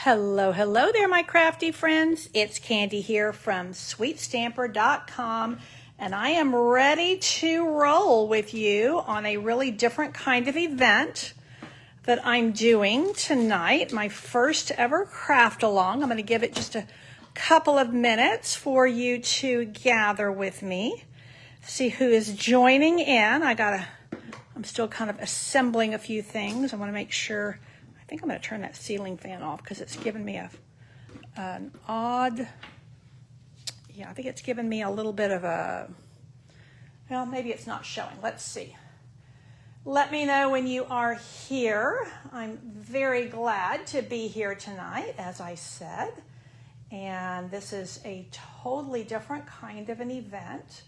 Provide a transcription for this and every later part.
Hello, hello there, my crafty friends. It's Candy here from SweetStamper.com, and I am ready to roll with you on a really different kind of event that I'm doing tonight, my first ever craft along. I'm going to give it just a couple of minutes for you to gather with me, see who is joining in. I'm still kind of assembling a few things. I want to make sure. I think I'm going to turn that ceiling fan off because it's given me an odd, I think it's given me a little bit of well, maybe it's not showing. Let's see. Let me know when you are here. I'm very glad to be here tonight, as I said. And this is a totally different kind of an event.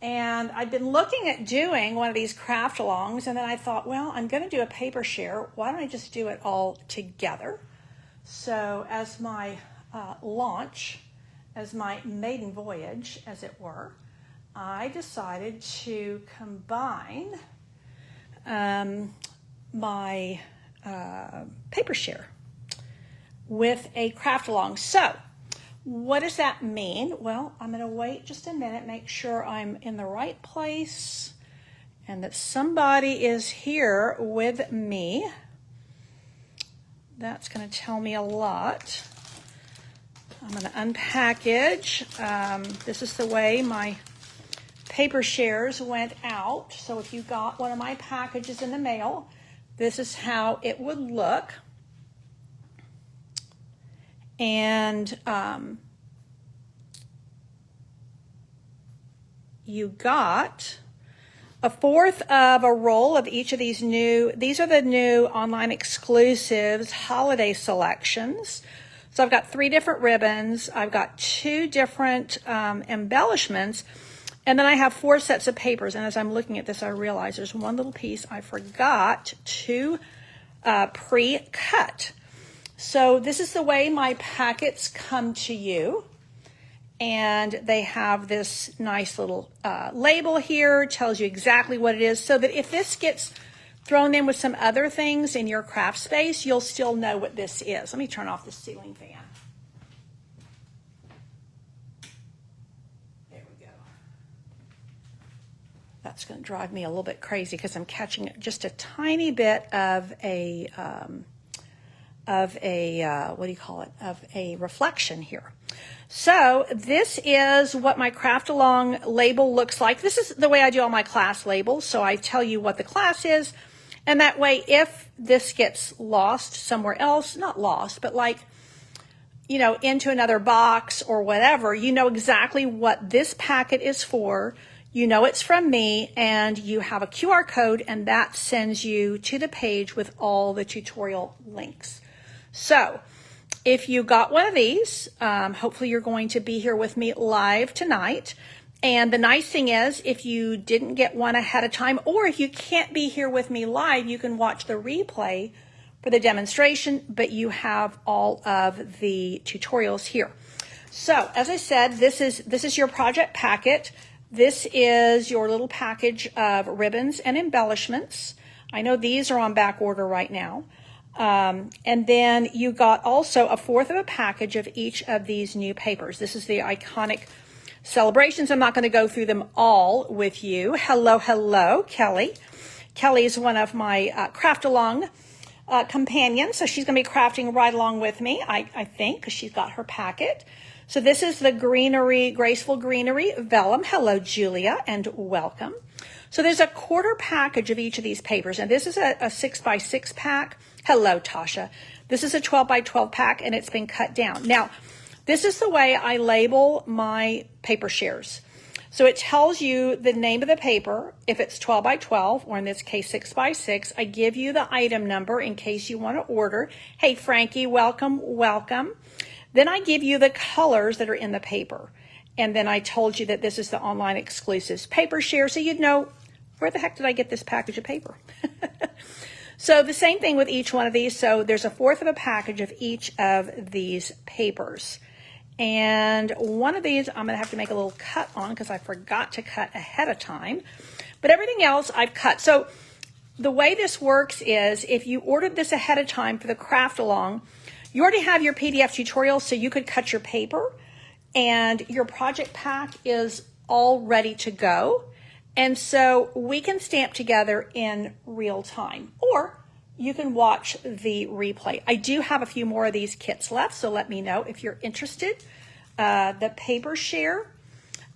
And I've been looking at doing one of these craft alongs, and then I thought, well, I'm going to do a paper share. Why don't I just do it all together? So as my launch, as my maiden voyage, as it were, I decided to combine my paper share with a craft along. So what does that mean? Well, I'm going to wait just a minute, make sure I'm in the right place and that somebody is here with me. That's going to tell me a lot. I'm going to unpackage. This is the way my paper shares went out. So if you got one of my packages in the mail, this is how it would look. And you got a fourth of a roll of each of these these are the new online exclusives holiday selections. So I've got 3 different ribbons. I've got 2 different embellishments. And then I have 4 sets of papers. And as I'm looking at this, I realize there's one little piece I forgot to pre-cut. So this is the way my packets come to you, and they have this nice little label here, tells you exactly what it is, so that if this gets thrown in with some other things in your craft space, you'll still know what this is. Let me turn off the ceiling fan. There we go. That's going to drive me a little bit crazy because I'm catching just a tiny bit of a reflection here. So this is what my craft along label looks like. This is the way I do all my class labels. So I tell you what the class is, and that way if this gets lost somewhere else, not lost, but like, into another box or whatever, you know exactly what this packet is for. You know it's from me, and you have a QR code, and that sends you to the page with all the tutorial links. So if you got one of these, hopefully you're going to be here with me live tonight. And the nice thing is, if you didn't get one ahead of time, or if you can't be here with me live, you can watch the replay for the demonstration, but you have all of the tutorials here. So as I said, this is your project packet. This is your little package of ribbons and embellishments. I know these are on back order right now. And then you got also a fourth of a package of each of these new papers. This is the iconic celebrations. I'm not going to go through them all with you. Hello, hello, Kelly. Kelly is one of my craft along companions, so she's going to be crafting right along with me, I think, because she's got her packet. So this is the Graceful Greenery Vellum. Hello, Julia, and welcome. So there's a quarter package of each of these papers, and this is a 6x6 pack. Hello, Tasha. This is a 12x12 pack, and it's been cut down. Now, this is the way I label my paper shares. So it tells you the name of the paper. If it's 12x12, or in this case 6x6, I give you the item number in case you want to order. Hey, Frankie, welcome, welcome. Then I give you the colors that are in the paper. And then I told you that this is the online exclusives paper share, so you'd know, where the heck did I get this package of paper? So the same thing with each one of these. So there's a fourth of a package of each of these papers. And one of these I'm going to have to make a little cut on because I forgot to cut ahead of time. But everything else I've cut. So the way this works is if you ordered this ahead of time for the craft along, You already have your PDF tutorial, so you could cut your paper, and your project pack is all ready to go. And so we can stamp together in real time, or you can watch the replay. I do have a few more of these kits left, so let me know if you're interested. The paper share,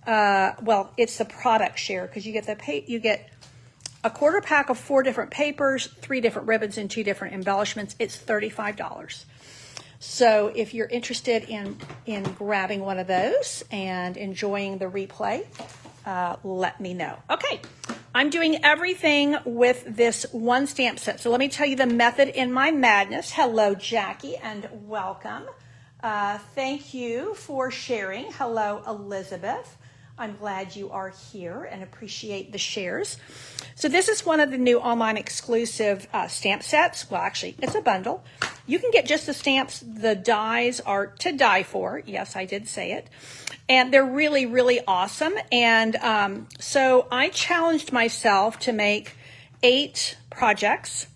well, it's the product share, because you get a quarter pack of 4 different papers, 3 different ribbons, and 2 different embellishments. It's $35. So if you're interested in grabbing one of those and enjoying the replay, let me know. Okay, I'm doing everything with this one stamp set. So let me tell you the method in my madness. Hello, Jackie, and welcome. Thank you for sharing. Hello, Elizabeth. I'm glad you are here and appreciate the shares. So this is one of the new online exclusive stamp sets. Well, actually, it's a bundle. You can get just the stamps. The dies are to die for. Yes, I did say it. And they're really, really awesome. And so I challenged myself to make 8 projects,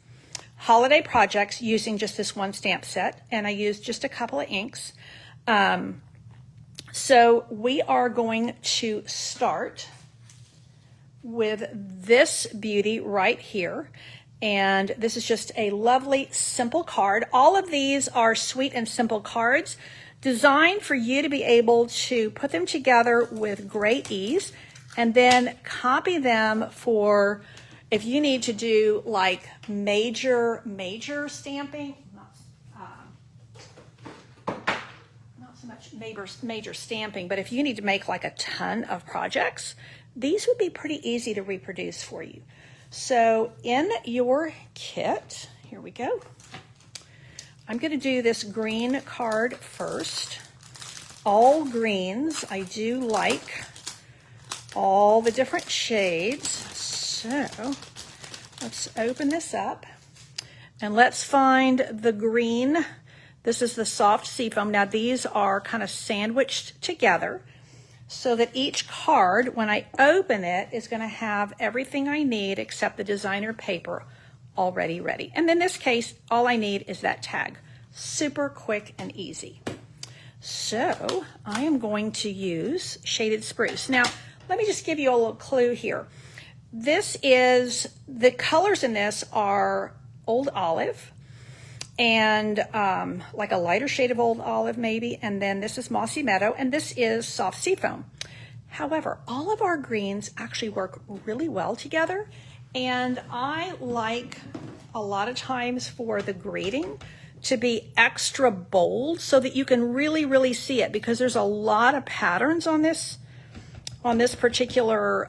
holiday projects, using just this one stamp set. And I used just a couple of inks. So we are going to start with this beauty right here. And this is just a lovely, simple card. All of these are sweet and simple cards designed for you to be able to put them together with great ease and then copy them for if you need to do like major stamping. Not so much major stamping, but if you need to make like a ton of projects, these would be pretty easy to reproduce for you. So in your kit, here we go. I'm going to do this green card first. All greens. I do like all the different shades. So let's open this up and let's find the green. This is the soft seafoam. Now these are kind of sandwiched together so that each card, when I open it, is going to have everything I need except the designer paper already ready. And in this case, all I need is that tag. Super quick and easy. So I am going to use Shaded Spruce. Now, let me just give you a little clue here. This is, the colors in this are Old Olive and like a lighter shade of Old Olive maybe, and then this is Mossy Meadow, and this is Soft Seafoam. However, all of our greens actually work really well together, and I like a lot of times for the grading to be extra bold so that you can really, really see it, because there's a lot of patterns on this particular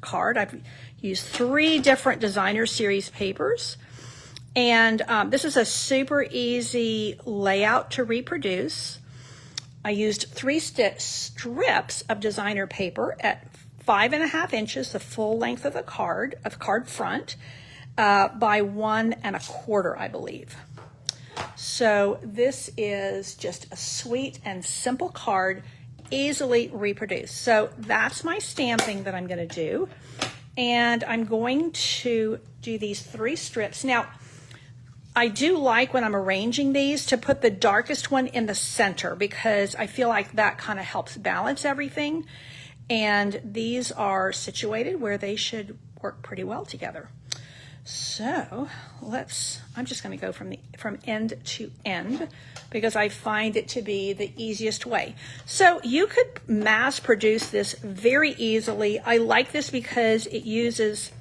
card. I've used 3 different designer series papers. And this is a super easy layout to reproduce. I used 3 strips of designer paper at 5.5 inches, the full length of the card front, by 1 1/4, I believe. So this is just a sweet and simple card, easily reproduced. So that's my stamping that I'm going to do. And I'm going to do these 3 strips. Now, I do like when I'm arranging these to put the darkest one in the center, because I feel like that kind of helps balance everything. And these are situated where they should work pretty well together. So I'm just going to go from end to end because I find it to be the easiest way. So you could mass produce this very easily. I like this because it uses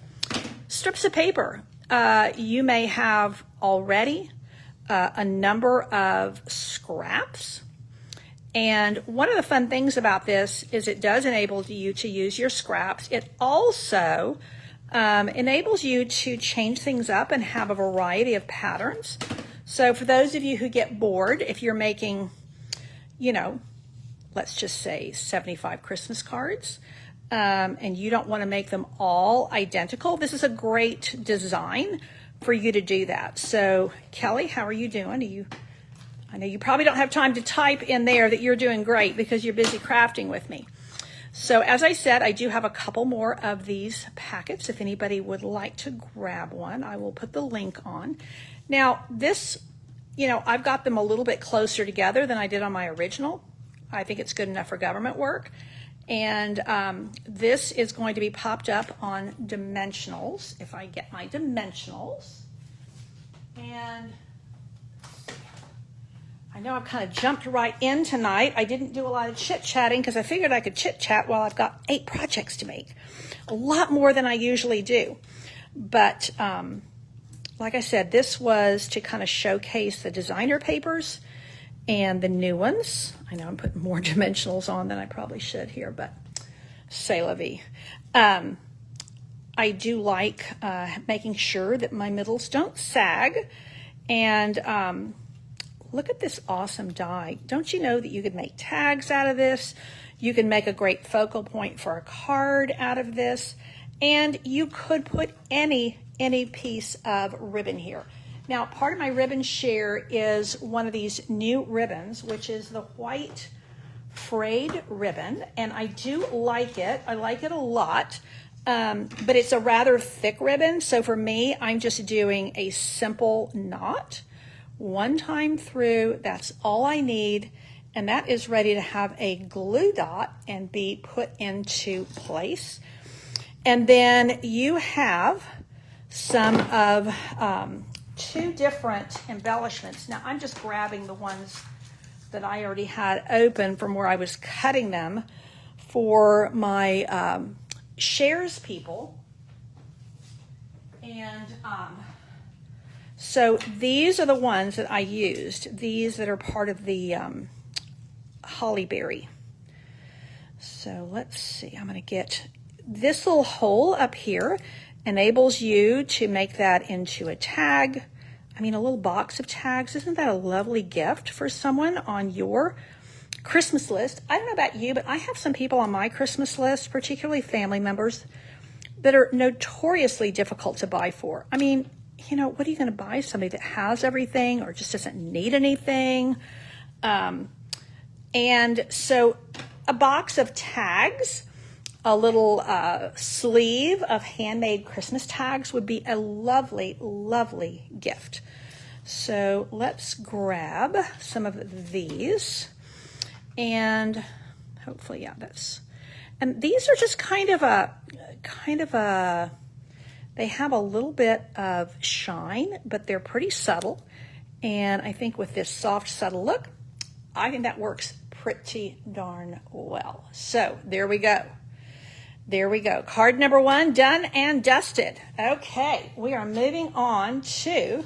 strips of paper. You may have already a number of scraps. And one of the fun things about this is it does enable you to use your scraps. It also enables you to change things up and have a variety of patterns. So for those of you who get bored, if you're making, let's just say 75 Christmas cards, and you don't want to make them all identical, this is a great design for you to do that. So Kelly, how are you doing? I know you probably don't have time to type in there that you're doing great because you're busy crafting with me. So as I said, I do have a couple more of these packets. If anybody would like to grab one, I will put the link on. Now, this you know, I've got them a little bit closer together than I did on my original. I think it's good enough for government work. And this is going to be popped up on dimensionals, if I get my dimensionals. And I know I've kind of jumped right in tonight. I didn't do a lot of chit-chatting because I figured I could chit-chat while I've got 8 projects to make. A lot more than I usually do. But like I said, this was to kind of showcase the designer papers and the new ones. I know I'm putting more dimensionals on than I probably should here, but c'est la vie. I do like making sure that my middles don't sag. And look at this awesome die. Don't you know that you could make tags out of this? You can make a great focal point for a card out of this. And you could put any piece of ribbon here. Now, part of my ribbon share is one of these new ribbons, which is the white frayed ribbon, and I do like it. I like it a lot, but it's a rather thick ribbon, so for me, I'm just doing a simple knot, one time through. That's all I need, and that is ready to have a glue dot and be put into place. And then you have some of 2 different embellishments. Now I'm just grabbing the ones that I already had open from where I was cutting them for my shares people. And so these are the ones that I used, these that are part of the holly berry. So let's see, I'm going to get this little hole up here. Enables you to make that into a tag. I mean, a little box of tags. Isn't that a lovely gift for someone on your Christmas list? I don't know about you, but I have some people on my Christmas list, particularly family members, that are notoriously difficult to buy for. I mean, you know, what are you going to buy somebody that has everything or just doesn't need anything? And so a box of tags, a little sleeve of handmade Christmas tags would be a lovely, lovely gift. So let's grab some of these, and hopefully, yeah, and these are just kind of a, they have a little bit of shine, but they're pretty subtle. And I think with this soft, subtle look, I think that works pretty darn well. So there we go. There we go. Card number 1 done and dusted. Okay, we are moving on to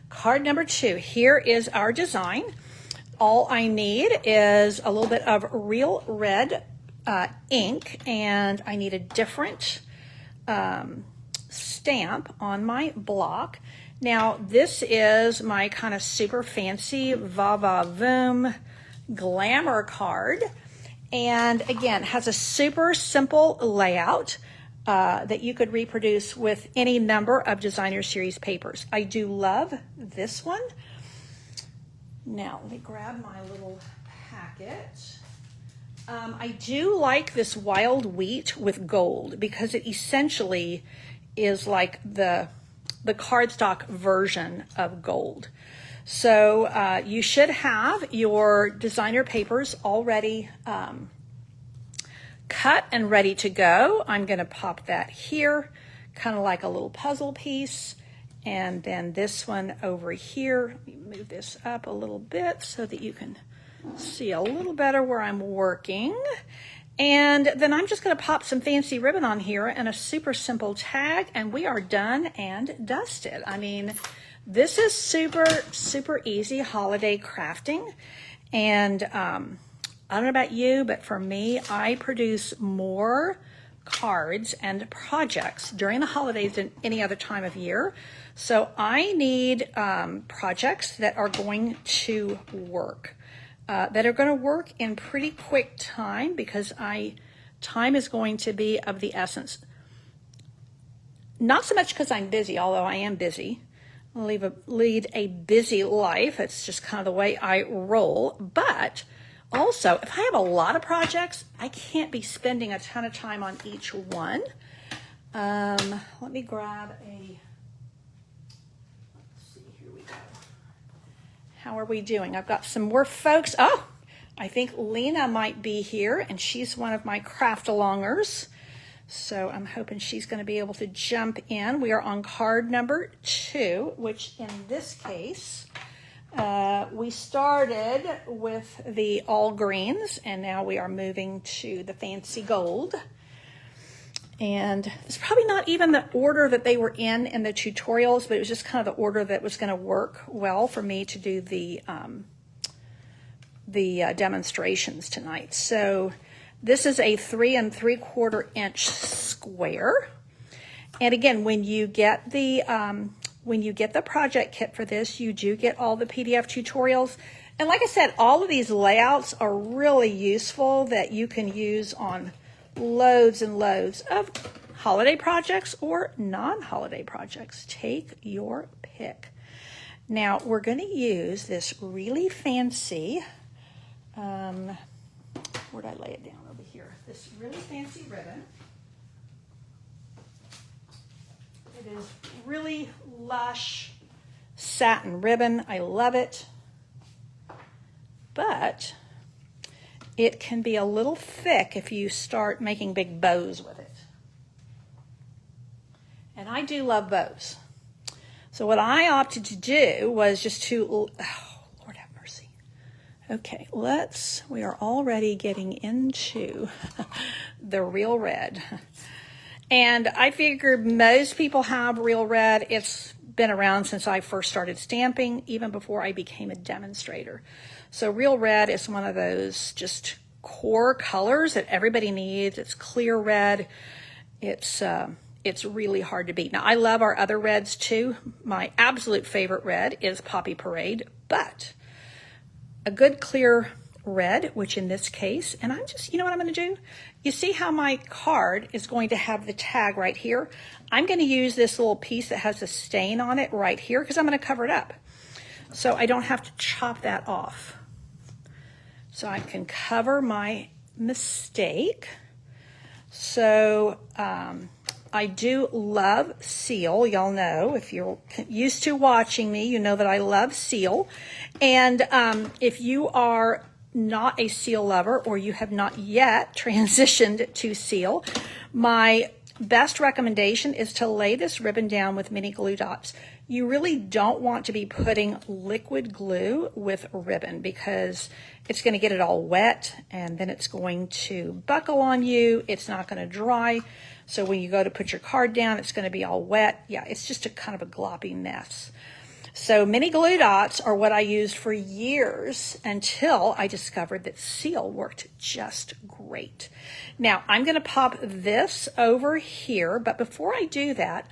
card number 2. Here is our design. All I need is a little bit of real red ink, and I need a different stamp on my block. Now, this is my kind of super fancy va-va-voom glamour card. And again, has a super simple layout that you could reproduce with any number of designer series papers. I do love this one. Now, let me grab my little packet. I do like this wild wheat with gold because it essentially is like the cardstock version of gold. So you should have your designer papers already cut and ready to go. I'm going to pop that here, kind of like a little puzzle piece. And then this one over here, let me move this up a little bit so that you can see a little better where I'm working. And then I'm just going to pop some fancy ribbon on here and a super simple tag, and we are done and dusted. I mean, this is super, super easy holiday crafting. And I don't know about you, but for me, I produce more cards and projects during the holidays than any other time of year. So I need projects that are going to work. That are going to work in pretty quick time because time is going to be of the essence. Not so much because I'm busy, although I am busy. I lead a busy life. It's just kind of the way I roll. But also, if I have a lot of projects, I can't be spending a ton of time on each one. Let me grab a... How are we doing? I've got some more folks. Oh, I think Lena might be here, and she's one of my craft-alongers. So I'm hoping she's going to be able to jump in. We are on card number 2, which in this case, we started with the all greens, and now we are moving to the fancy gold. And it's probably not even the order that they were in the tutorials, but it was just kind of the order that was going to work well for me to do the demonstrations tonight. So this is a 3 3/4 inch square. And again, when you get the project kit for this, you do get all the PDF tutorials. And like I said, all of these layouts are really useful that you can use on loads and loads of holiday projects or non-holiday projects. Take your pick. Now we're going to use this really fancy, where did I lay it down over here? This really fancy ribbon. It is really lush satin ribbon. I love it. But it can be a little thick if you start making big bows with it. And I do love bows. So what I opted to do was just to, oh, Lord have mercy. Okay, we are already getting into the Real Red. And I figured most people have Real Red. It's been around since I first started stamping, even before I became a demonstrator. So Real Red is one of those just core colors that everybody needs. It's clear red. It's really hard to beat. Now, I love our other reds too. My absolute favorite red is Poppy Parade, but a good clear red, which in this case, and I'm just, you know what I'm going to do? You see how my card is going to have the tag right here? I'm going to use this little piece that has a stain on it right here because I'm going to cover it up. So I don't have to chop that off. So I can cover my mistake. So I do love seal. Y'all know, if you're used to watching me, you know that I love seal. And if you are not a seal lover or you have not yet transitioned to seal, my best recommendation is to lay this ribbon down with mini glue dots. You really don't want to be putting liquid glue with ribbon because it's going to get it all wet and then it's going to buckle on you. It's not going to dry. So when you go to put your card down, it's going to be all wet. Yeah, it's just a kind of a gloppy mess. So mini glue dots are what I used for years until I discovered that seal worked just great. Now I'm going to pop this over here, but before I do that,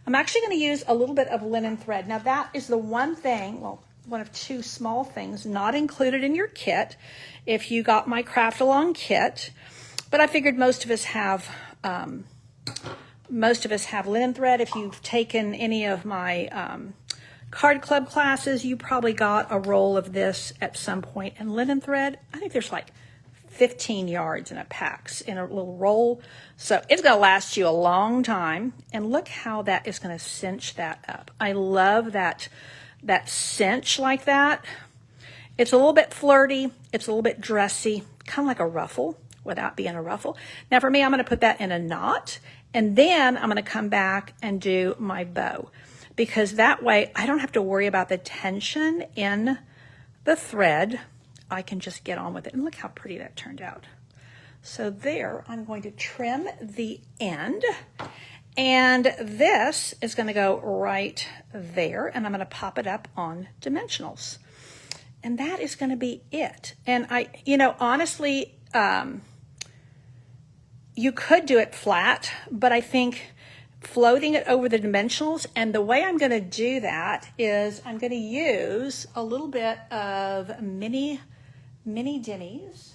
I'm actually going to use a little bit of linen thread. Now that is the one thing, well, one of 2 small things not included in your kit if you got my craft along kit, but I figured most of us have linen thread. If you've taken any of my card club classes, you probably got a roll of this at some point. And linen thread, I think there's like 15 yards in a packs in a little roll. So it's going to last you a long time. And look how that is going to cinch that up. I love that cinch like that. It's a little bit flirty. It's a little bit dressy, kind of like a ruffle without being a ruffle. Now for me, I'm going to put that in a knot. And then I'm going to come back and do my bow, because that way I don't have to worry about the tension in the thread. I can just get on with it. And look how pretty that turned out. So there, I'm going to trim the end. And this is going to go right there. And I'm going to pop it up on dimensionals. And that is going to be it. And honestly, you could do it flat, but I think floating it over the dimensionals, and the way I'm going to do that is I'm going to use a little bit of mini dimensionals,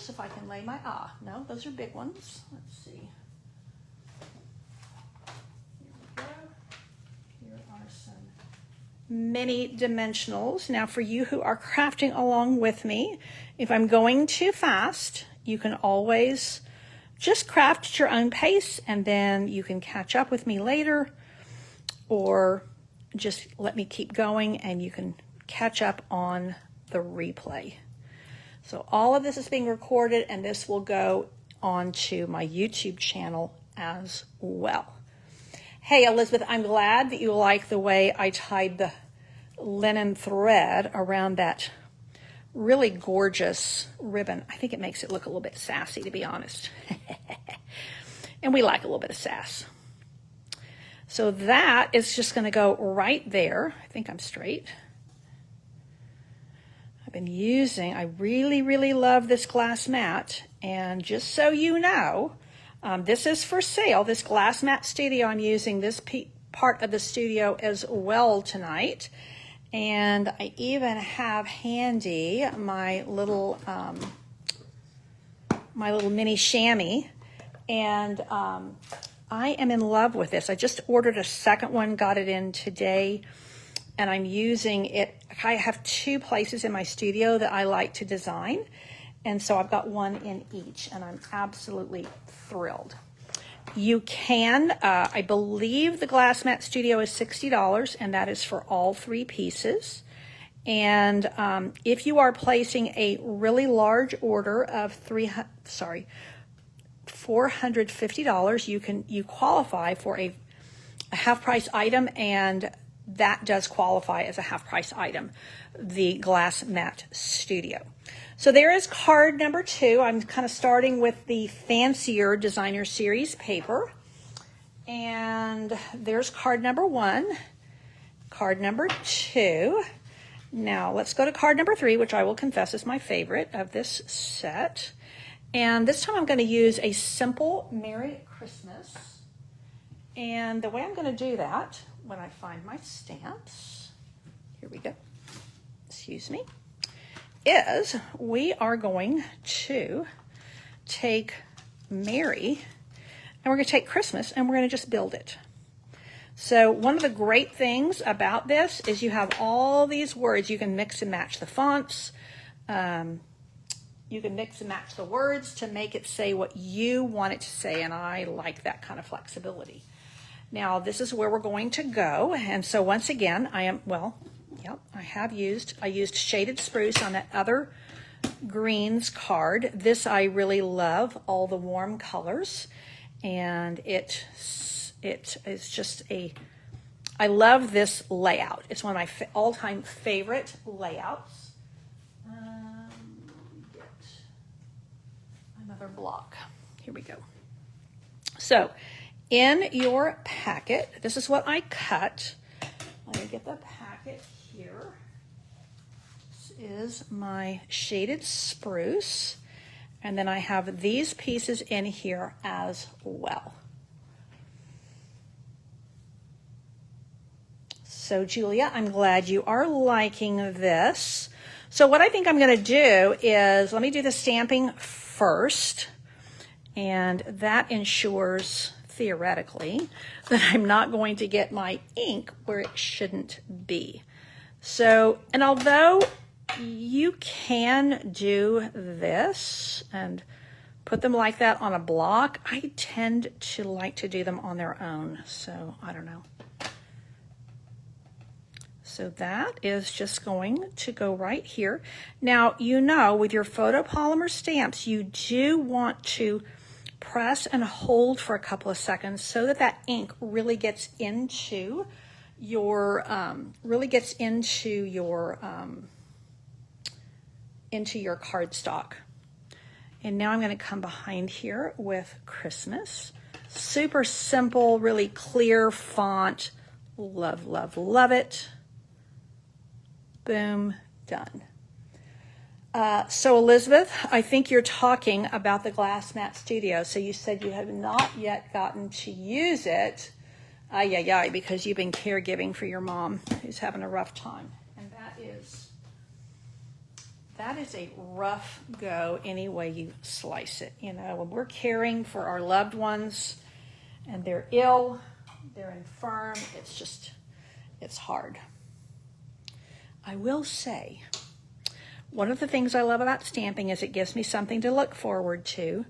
if I can lay my, no, those are big ones. Let's see. Here we go. Here are some mini dimensionals. Now for you who are crafting along with me, if I'm going too fast, you can always just craft at your own pace, and then you can catch up with me later, or just let me keep going and you can catch up on the replay. So all of this is being recorded and this will go onto my YouTube channel as well. Hey, Elizabeth, I'm glad that you like the way I tied the linen thread around that really gorgeous ribbon. I think it makes it look a little bit sassy, to be honest. And we like a little bit of sass. So that is just going to go right there. I think I'm straight. I've been using, I really, really love this glass mat. And just so you know, this is for sale. This glass mat studio, I'm using this part of the studio as well tonight. And I even have handy my little mini chamois. And I am in love with this. I just ordered a second one, got it in today, and I'm using it. I have 2 places in my studio that I like to design, and so I've got one in each, and I'm absolutely thrilled. You can, I believe the Glass Mat Studio is $60, and that is for all 3 pieces. And if you are placing a really large order of $450, you qualify for a half price item, and that does qualify as a half price item, the Glass Mat Studio. So there is card number 2. I'm kind of starting with the fancier designer series paper. And there's card number 1, card number 2. Now let's go to card number 3, which I will confess is my favorite of this set. And this time I'm going to use a simple Merry Christmas. And the way I'm going to do that, when I find my stamps, here we go, excuse me, is we are going to take Merry and we're going to take Christmas and we're going to just build it. So one of the great things about this is you have all these words. You can mix and match the fonts. You can mix and match the words to make it say what you want it to say, and I like that kind of flexibility. Now, this is where we're going to go, and so once again, I used Shaded Spruce on that other greens card. This I really love, all the warm colors, and it is just I love this layout. It's one of my all-time favorite layouts. Another block. Here we go. So in your packet, this is what I cut. Let me get the packet here. This is my Shaded Spruce. And then I have these pieces in here as well. So Julia, I'm glad you are liking this. So what I think I'm going to do is, let me do the stamping first, and that ensures theoretically that I'm not going to get my ink where it shouldn't be. So, and although you can do this and put them like that on a block, I tend to like to do them on their own, so I don't know. So that is just going to go right here. Now, you know, with your photopolymer stamps, you do want to press and hold for a couple of seconds so that that ink really gets into your cardstock. And now I'm going to come behind here with Christmas. Super simple, really clear font. Love, love, love it. Boom, done. So Elizabeth, I think you're talking about the Glass Mat Studio. So you said you have not yet gotten to use it, because you've been caregiving for your mom who's having a rough time. And that is a rough go any way you slice it. You know, when we're caring for our loved ones and they're ill, they're infirm, it's hard. I will say, one of the things I love about stamping is it gives me something to look forward to.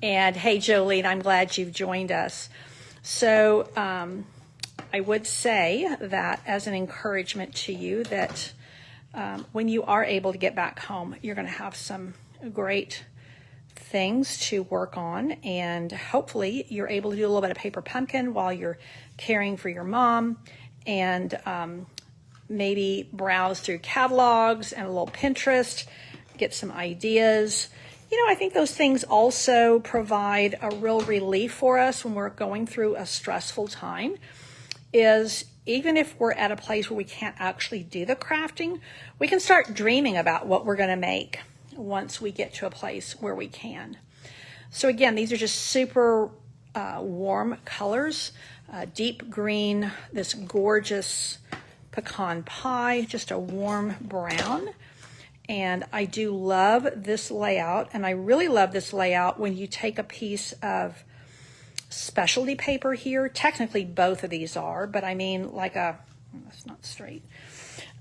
And hey, Jolene, I'm glad you've joined us. So I would say that as an encouragement to you that when you are able to get back home, you're going to have some great things to work on, and hopefully you're able to do a little bit of paper pumpkin while you're caring for your mom, and maybe browse through catalogs and a little Pinterest, get some ideas. You know, I think those things also provide a real relief for us when we're going through a stressful time, is even if we're at a place where we can't actually do the crafting, we can start dreaming about what we're going to make once we get to a place where we can. So again, these are just super warm colors, deep green, this gorgeous pecan pie, just a warm brown. And I do love this layout, and I really love this layout when you take a piece of specialty paper here. Technically both of these are, but I mean like that's not straight.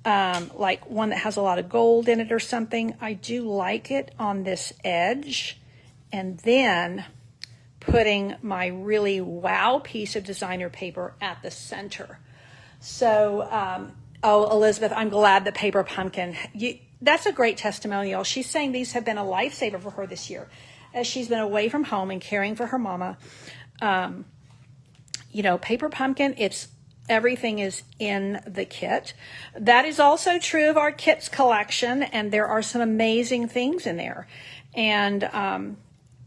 Like one that has a lot of gold in it or something. I do like it on this edge, and then putting my really wow piece of designer paper at the center. So, oh, Elizabeth, I'm glad that Paper Pumpkin, that's a great testimonial. She's saying these have been a lifesaver for her this year as she's been away from home and caring for her mama. You know, Paper Pumpkin, everything is in the kit. That is also true of our kits collection, and there are some amazing things in there. And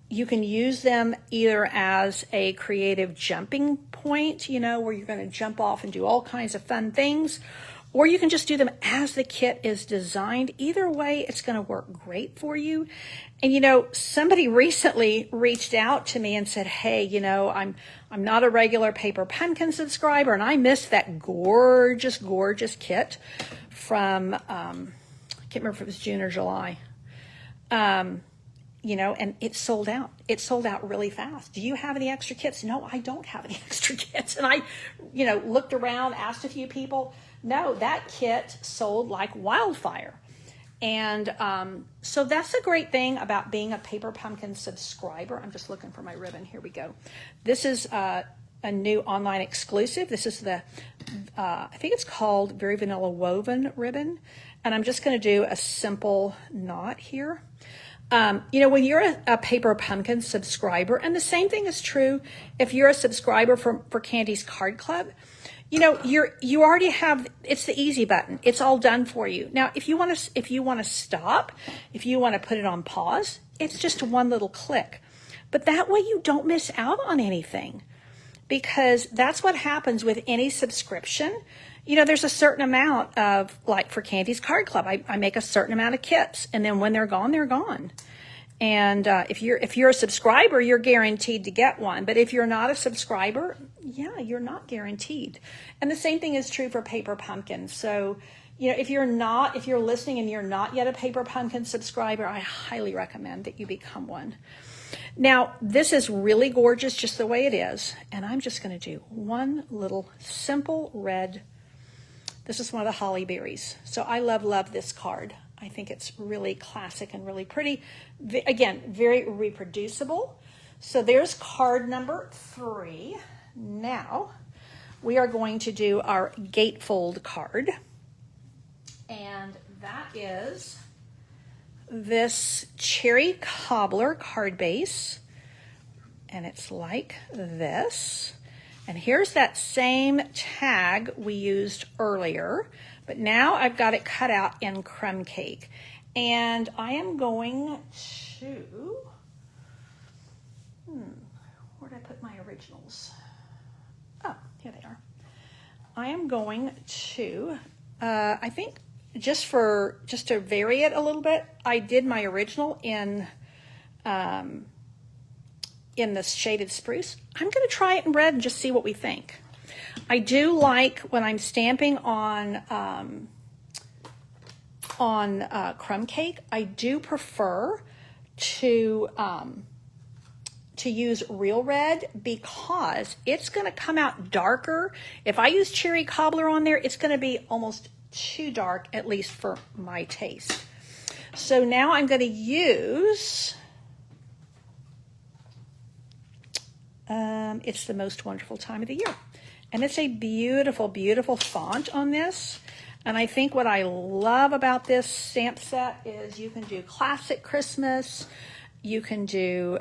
you can use them either as a creative jumping point, you know, where you're going to jump off and do all kinds of fun things, or you can just do them as the kit is designed. Either way, it's going to work great for you. And, you know, somebody recently reached out to me and said, hey, you know, I'm not a regular Paper Pumpkin subscriber, and I missed that gorgeous, gorgeous kit from, I can't remember if it was June or July. You know, and it sold out. It sold out really fast. Do you have any extra kits? No, I don't have any extra kits. And I, you know, looked around, asked a few people. No, that kit sold like wildfire. And so that's a great thing about being a Paper Pumpkin subscriber. I'm just looking for my ribbon. Here we go. This is a new online exclusive. This is the, I think it's called Very Vanilla Woven ribbon. And I'm just going to do a simple knot here. You know, when you're a Paper Pumpkin subscriber, and the same thing is true if you're a subscriber for Candy's Card Club, you know, you already have, it's the easy button. It's all done for you. Now, if you want to stop, if you want to put it on pause, it's just one little click. But that way you don't miss out on anything, because that's what happens with any subscription. You know, there's a certain amount of, like for Candy's Card Club, I make a certain amount of kits, and then when they're gone, they're gone. And if you're a subscriber, you're guaranteed to get one. But if you're not a subscriber, yeah, you're not guaranteed. And the same thing is true for Paper Pumpkin. So, you know, if you're listening and you're not yet a Paper Pumpkin subscriber, I highly recommend that you become one. Now, this is really gorgeous just the way it is. And I'm just going to do one little simple red. This is one of the holly berries. So I love this card. I think it's really classic and really pretty. Again, very reproducible. So there's card number 3. Now we are going to do our gatefold card. And that is this cherry cobbler card base. And it's like this. And here's that same tag we used earlier, but now I've got it cut out in crumb cake. And I am going to, where did I put my originals? Oh, here they are. I am going to, I think just to vary it a little bit, I did my original in this shaded spruce. I'm going to try it in red and just see what we think. I do like when I'm stamping on crumb cake, I do prefer to use real red because it's going to come out darker. If I use cherry cobbler on there, it's going to be almost too dark, at least for my taste. So now I'm going to use... it's the most wonderful time of the year. And it's a beautiful, beautiful font on this. And I think what I love about this stamp set is you can do classic Christmas, you can do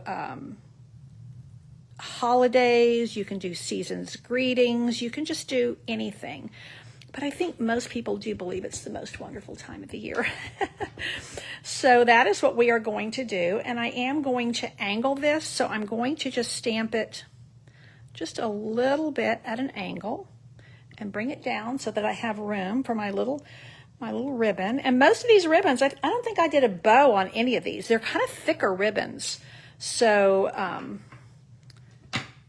holidays, you can do season's greetings, you can just do anything. But I think most people do believe it's the most wonderful time of the year. So that is what we are going to do. And I am going to angle this. So I'm going to just stamp it just a little bit at an angle and bring it down so that I have room for my little ribbon. And most of these ribbons, I don't think I did a bow on any of these. They're kind of thicker ribbons. So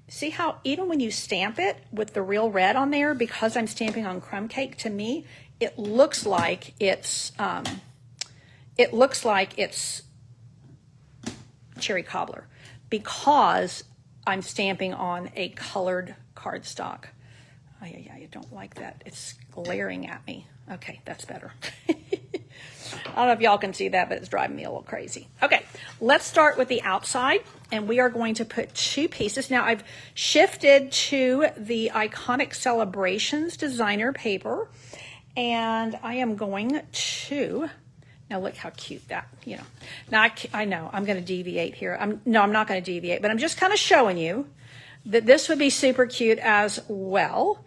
see how even when you stamp it with the real red on there, because I'm stamping on crumb cake, to me, it looks like it's cherry cobbler because I'm stamping on a colored cardstock. I don't like that. It's glaring at me. Okay, that's better. I don't know if y'all can see that, but it's driving me a little crazy. Okay, let's start with the outside, and we are going to put 2 pieces. Now, I've shifted to the Iconic Celebrations designer paper, and I am going to, now look how cute that, Now, I know I'm going to deviate here. I'm not going to deviate, but I'm just kind of showing you that this would be super cute as well,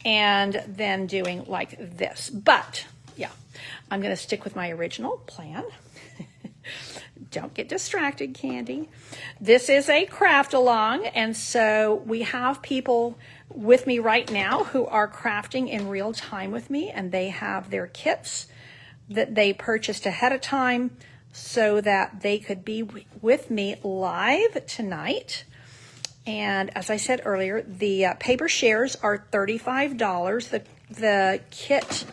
and then doing like this. But yeah, I'm going to stick with my original plan. Don't get distracted, Candy. This is a craft along, and so we have people with me right now who are crafting in real time with me, and they have their kits that they purchased ahead of time so that they could be with me live tonight. And as I said earlier, the paper shares are $35. The kit,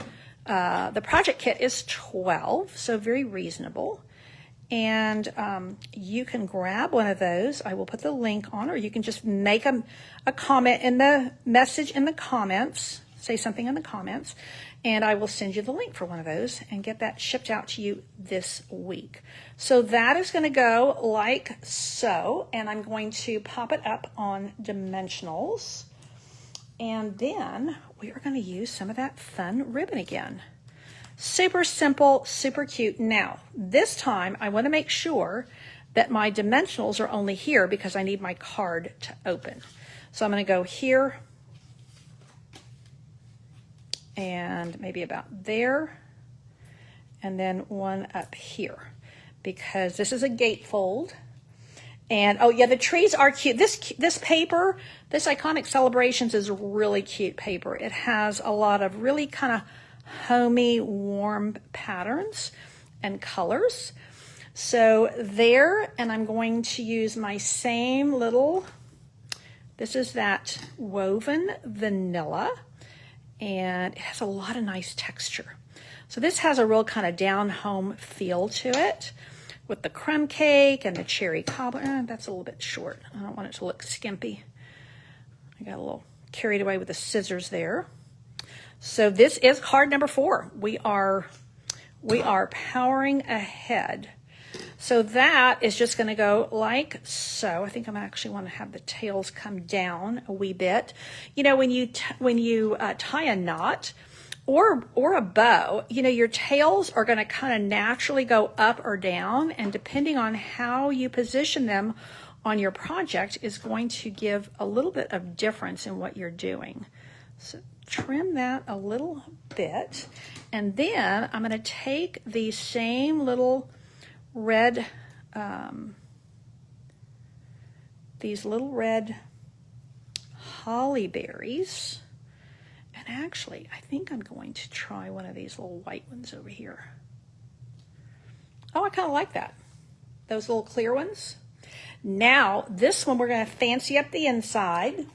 the project kit is $12, so very reasonable. And you can grab one of those. I will put the link on, or you can just make a comment in the message in the comments, say something in the comments, and I will send you the link for one of those and get that shipped out to you this week. So that is going to go like so, and I'm going to pop it up on dimensionals. And then we are going to use some of that fun ribbon again. Super simple, super cute. Now, this time I want to make sure that my dimensionals are only here because I need my card to open. So I'm going to go here and maybe about there, and then one up here because this is a gatefold. And oh yeah, the trees are cute. This paper, this Iconic Celebrations, is really cute paper. It has a lot of really kind of homey, warm patterns and colors. So there, and I'm going to use my same little, this is that woven vanilla, and it has a lot of nice texture. So this has a real kind of down-home feel to it with the crumb cake and the cherry cobbler. That's a little bit short. I don't want it to look skimpy. I got a little carried away with the scissors there. So this is card number 4. We are powering ahead. So that is just going to go like so. I think I'm actually want to have the tails come down a wee bit. You know, when you tie a knot or a bow, you know, your tails are going to kind of naturally go up or down, and depending on how you position them on your project is going to give a little bit of difference in what you're doing. So trim that a little bit, and then I'm going to take the same little red, these little red holly berries, and actually I think I'm going to try one of these little white ones over here. Oh, I kind of like that, those little clear ones. Now this one we're going to fancy up the inside.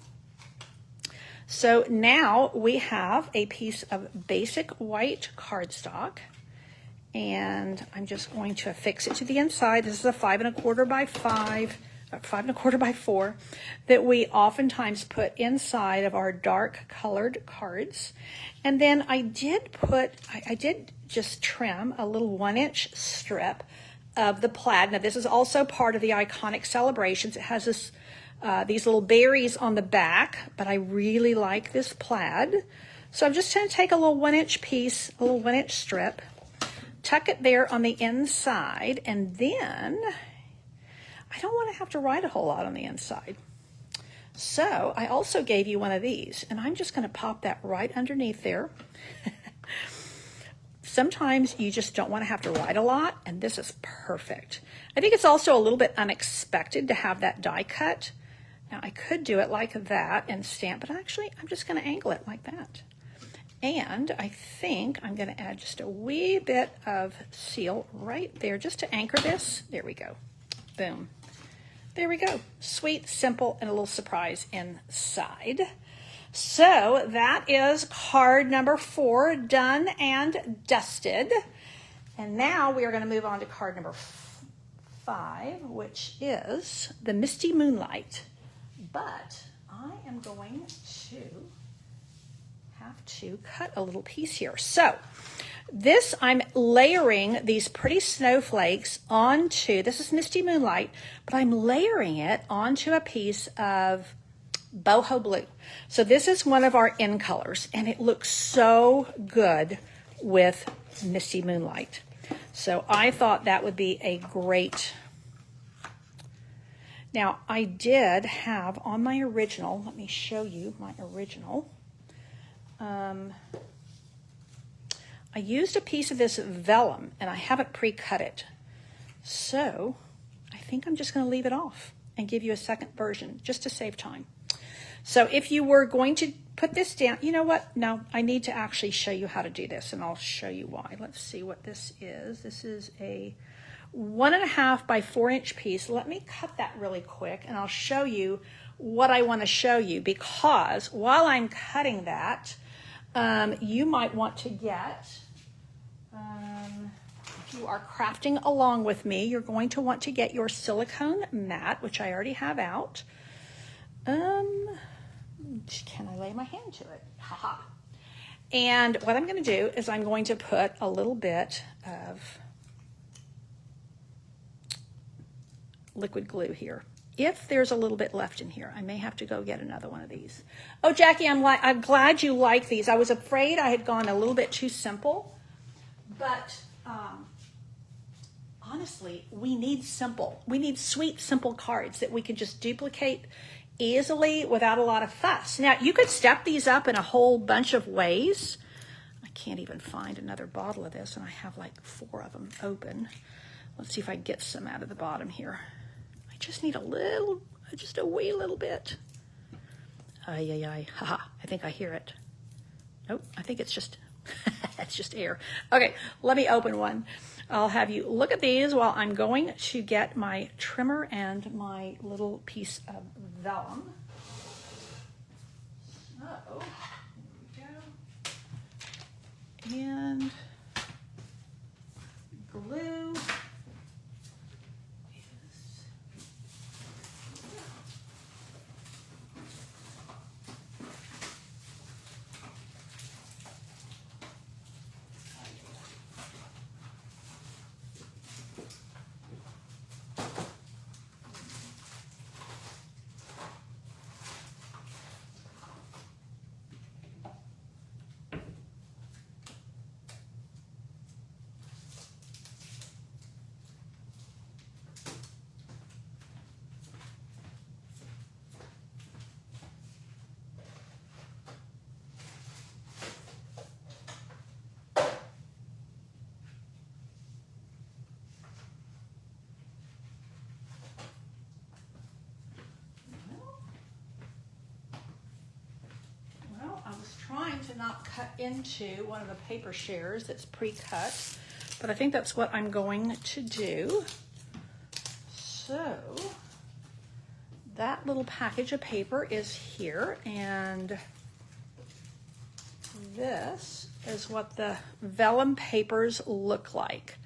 So now we have a piece of basic white cardstock, and I'm just going to affix it to the inside. This is a 5 1/4 by 5, 5 1/4 by 4 that we oftentimes put inside of our dark colored cards. And then I did just trim a little 1-inch strip of the plaid. Now this is also part of the Iconic Celebrations. It has this these little berries on the back, but I really like this plaid. So I'm just going to take a little 1-inch piece, a little 1-inch strip, tuck it there on the inside, and then I don't want to have to write a whole lot on the inside. So I also gave you one of these, and I'm just going to pop that right underneath there. Sometimes you just don't want to have to write a lot, and this is perfect. I think it's also a little bit unexpected to have that die cut. Now I could do it like that and stamp, but actually I'm just going to angle it like that. And I think I'm going to add just a wee bit of seal right there just to anchor this. There we go. Boom. There we go. Sweet, simple, and a little surprise inside. So that is card number 4 done and dusted. And now we are going to move on to card number 5, which is the Misty Moonlight. But I am going to have to cut a little piece here. So this, I'm layering these pretty snowflakes onto, this is Misty Moonlight, but I'm layering it onto a piece of boho blue. So this is one of our in colors, and it looks so good with Misty Moonlight. So I thought that would be a great. Now I did have on my original, let me show you my original. I used a piece of this vellum, and I haven't pre-cut it. So I think I'm just going to leave it off and give you a second version just to save time. So if you were going to put this down, you know what? No, I need to actually show you how to do this, and I'll show you why. Let's see what this is. This is a 1.5 by 4-inch piece. Let me cut that really quick, and I'll show you what I want to show you, because while I'm cutting that, you might want to get, if you are crafting along with me, you're going to want to get your silicone mat, which I already have out. Can I lay my hand to it? Haha. And what I'm going to do is I'm going to put a little bit of liquid glue here. If there's a little bit left in here, I may have to go get another one of these. Oh, Jackie, I'm glad you like these. I was afraid I had gone a little bit too simple, but honestly, we need simple. We need sweet, simple cards that we can just duplicate easily without a lot of fuss. Now, you could step these up in a whole bunch of ways. I can't even find another bottle of this, and I have like 4 of them open. Let's see if I can get some out of the bottom here. I just need a little, just a wee little bit. Ay, ay, ay. Haha, I think I hear it. Nope, I think it's just, it's just air. Okay, let me open one. I'll have you look at these while I'm going to get my trimmer and my little piece of vellum. So, here we go. And glue. Trying to not cut into one of the paper shares that's pre-cut, but I think that's what I'm going to do. So that little package of paper is here, and this is what the vellum papers look like.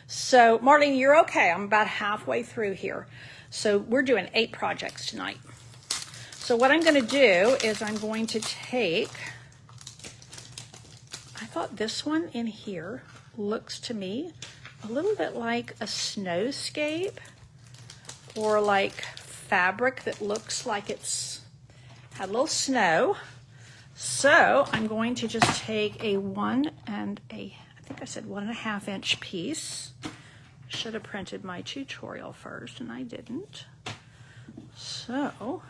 So Marlene, you're okay. I'm about halfway through here. So we're doing 8 projects tonight. So what I'm going to do is I'm going to take, I thought this one in here looks to me a little bit like a snowscape or like fabric that looks like it's had a little snow. So I'm going to just take a I think I said 1.5 inch piece. Should have printed my tutorial first and I didn't. So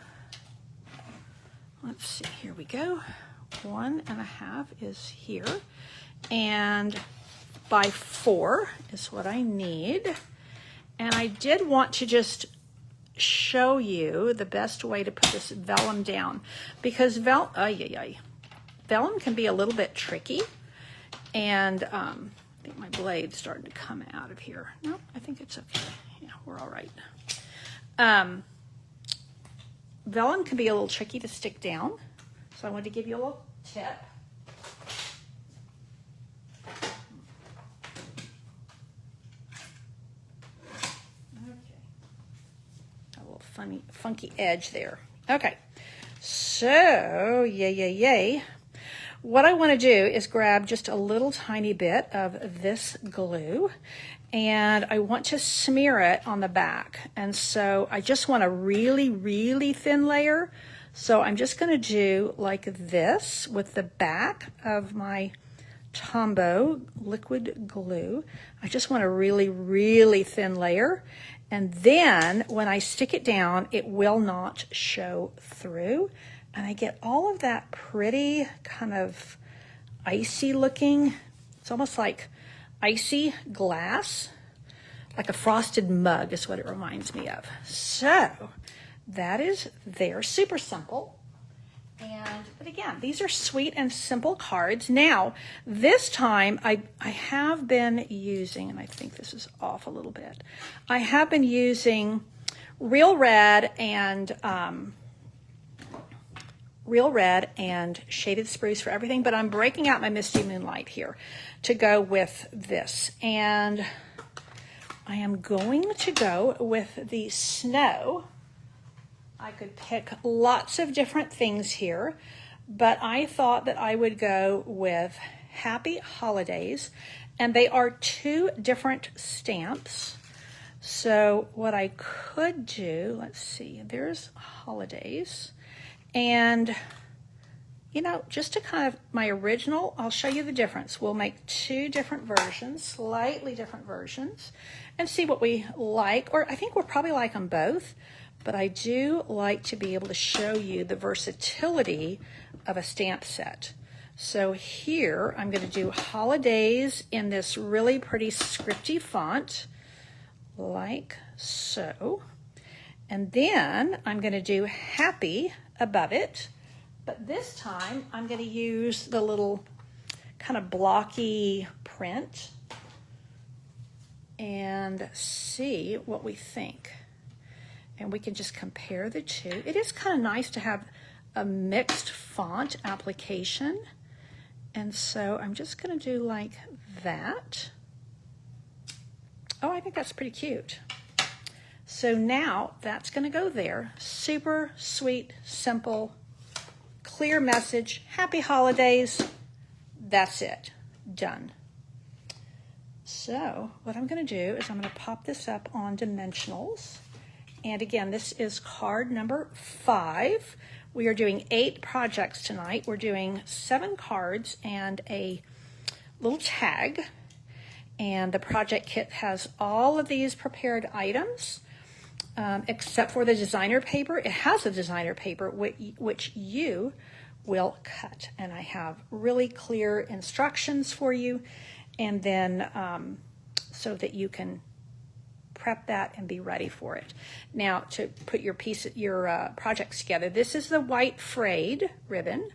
let's see, here we go. 1.5 is here, and by 4 is what I need. And I did want to just show you the best way to put this vellum down, because vellum can be a little bit tricky. And I think my blade's starting to come out of here. No, I think it's okay. Yeah, we're all right. Vellum can be a little tricky to stick down, so I wanted to give you a little tip. Funky edge there. Okay, so yay. What I want to do is grab just a little tiny bit of this glue, and I want to smear it on the back. And so I just want a really thin layer. So I'm just going to do like this with the back of my Tombow liquid glue. I just want a really thin layer. And then when I stick it down, it will not show through. And I get all of that pretty kind of icy looking. It's almost like icy glass, like a frosted mug is what it reminds me of. So that is there, super simple. But again, these are sweet and simple cards. Now, this time I have been using, and I think this is off a little bit, I have been using Real Red and Shaded Spruce for everything, but I'm breaking out my Misty Moonlight here to go with this. And I am going to go with the Snow. I could pick lots of different things here, but I thought that I would go with Happy Holidays, and they are 2 different stamps. So what I could do, let's see, there's Holidays, and just to kind of my original, I'll show you the difference. We'll make 2 different versions, slightly different versions, and see what we like, or I think we'll probably like them both. But I do like to be able to show you the versatility of a stamp set. So here I'm going to do Holidays in this really pretty scripty font, like so. And then I'm going to do Happy above it. But this time I'm going to use the little kind of blocky print and see what we think. And we can just compare the 2. It is kind of nice to have a mixed font application. And so I'm just going to do like that. Oh, I think that's pretty cute. So now that's going to go there. Super sweet, simple, clear message. Happy holidays. That's it. Done. So what I'm going to do is I'm going to pop this up on Dimensionals. And again, this is card number 5. We are doing 8 projects tonight. We're doing 7 cards and a little tag. And the project kit has all of these prepared items, except for the designer paper. It has a designer paper, which you will cut. And I have really clear instructions for you, and then so that you can prep that and be ready for it. Now, to put your projects together, this is the white frayed ribbon,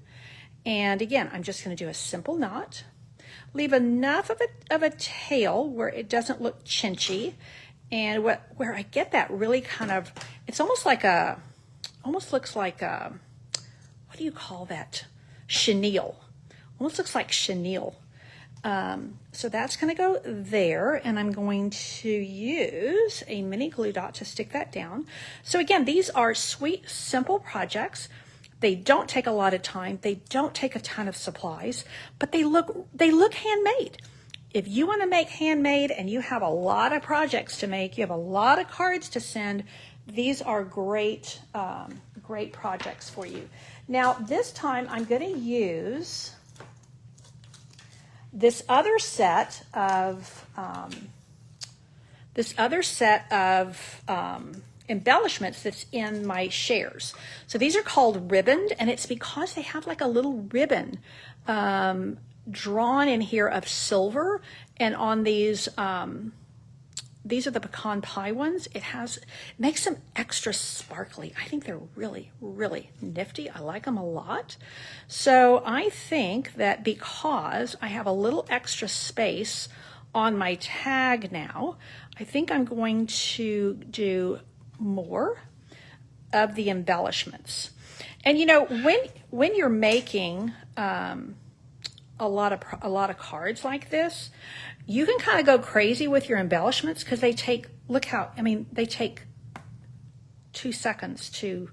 and again, I'm just going to do a simple knot, leave enough of a tail where it doesn't look cinchy, and where I get that really kind of, it's almost looks like a, what do you call that? Chenille. Almost looks like chenille. So that's going to go there, and I'm going to use a mini glue dot to stick that down. So again, these are sweet, simple projects. They don't take a lot of time. They don't take a ton of supplies, but they look handmade. If you want to make handmade and you have a lot of projects to make, you have a lot of cards to send, these are great, great projects for you. Now, this time I'm going to use this other set of embellishments that's in my shares. So these are called ribboned, and it's because they have like a little ribbon drawn in here of silver, and on these are the pecan pie ones. It makes them extra sparkly. I think they're really, really nifty. I like them a lot. So I think that because I have a little extra space on my tag now, I think I'm going to do more of the embellishments. And you know, when you're making a lot of cards like this, you can kind of go crazy with your embellishments because they take, they take 2 seconds to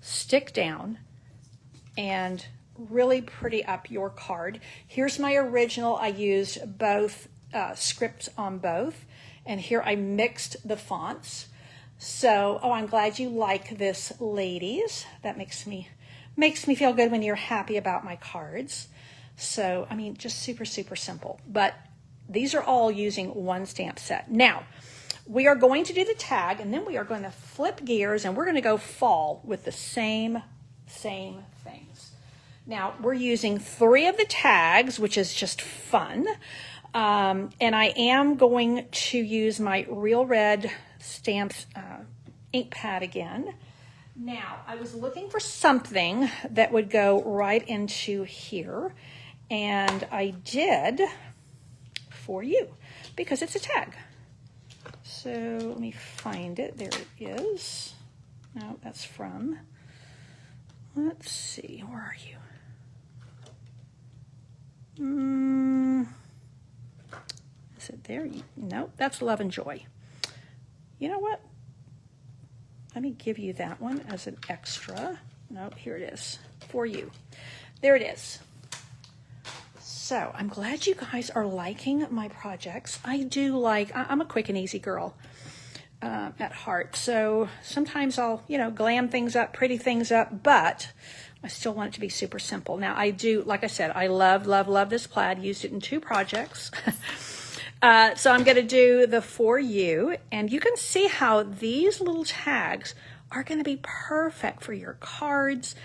stick down and really pretty up your card. Here's my original. I used both scripts on both, and here I mixed the fonts. So, I'm glad you like this, ladies. That makes me feel good when you're happy about my cards. So, just super, super simple. But these are all using one stamp set. Now, we are going to do the tag, and then we are going to flip gears, and we're going to go fall with the same things. Now, we're using 3 of the tags, which is just fun. And I am going to use my Real Red Stamps ink pad again. Now, I was looking for something that would go right into here, and I did for you because it's a tag. So let me find it. There it is. No, that's from, let's see, where are you? Is it there? Nope, that's Love and Joy. You know what? Let me give you that one as an extra. Nope, here it is for you. There it is. So I'm glad you guys are liking my projects. I'm a quick and easy girl at heart. So sometimes I'll, glam things up, pretty things up, but I still want it to be super simple. Now I do, like I said, I love, love, love this plaid. Used it in 2 projects. So I'm going to do the For You, and you can see how these little tags are going to be perfect for your cards,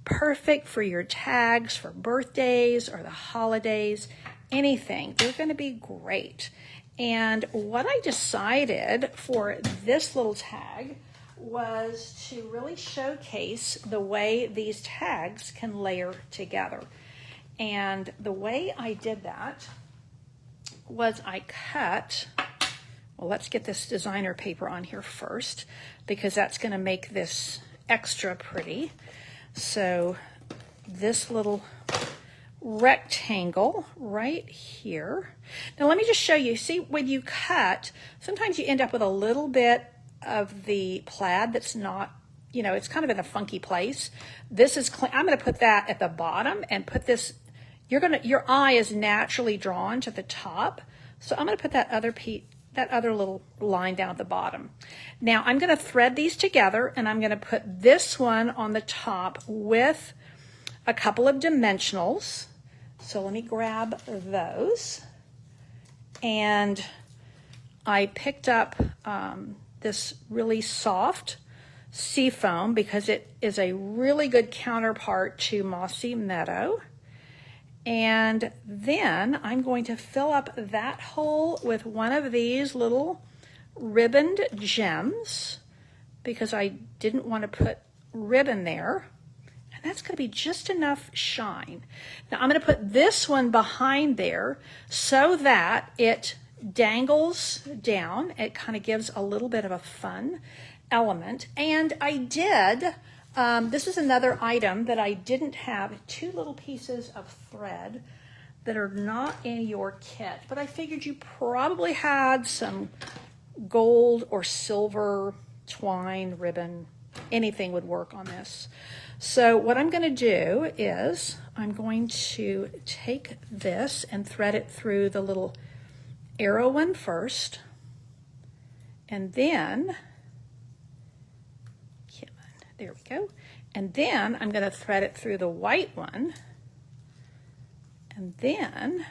perfect for your tags for birthdays or the holidays, anything. They're going to be great. And what I decided for this little tag was to really showcase the way these tags can layer together. And the way I did that was I cut, well, let's get this designer paper on here first because that's going to make this extra pretty. So this little rectangle right here. Now let me just show you. See, when you cut, sometimes you end up with a little bit of the plaid that's not, it's kind of in a funky place. This is clean. I'm going to put that at the bottom and put this. Your eye is naturally drawn to the top, so I'm going to put that other little line down at the bottom. Now I'm going to thread these together, and I'm going to put this one on the top with a couple of dimensionals. So let me grab those. And I picked up this really soft seafoam because it is a really good counterpart to Mossy Meadow. And then I'm going to fill up that hole with one of these little ribboned gems because I didn't want to put ribbon there. And that's going to be just enough shine. Now I'm going to put this one behind there so that it dangles down. It kind of gives a little bit of a fun element. And I did, this is another item that I didn't have, 2 little pieces of thread that are not in your kit, but I figured you probably had some gold or silver twine, ribbon, anything would work on this. So what I'm going to do is I'm going to take this and thread it through the little arrow one first, and then There we go. And then I'm going to thread it through the white one. And then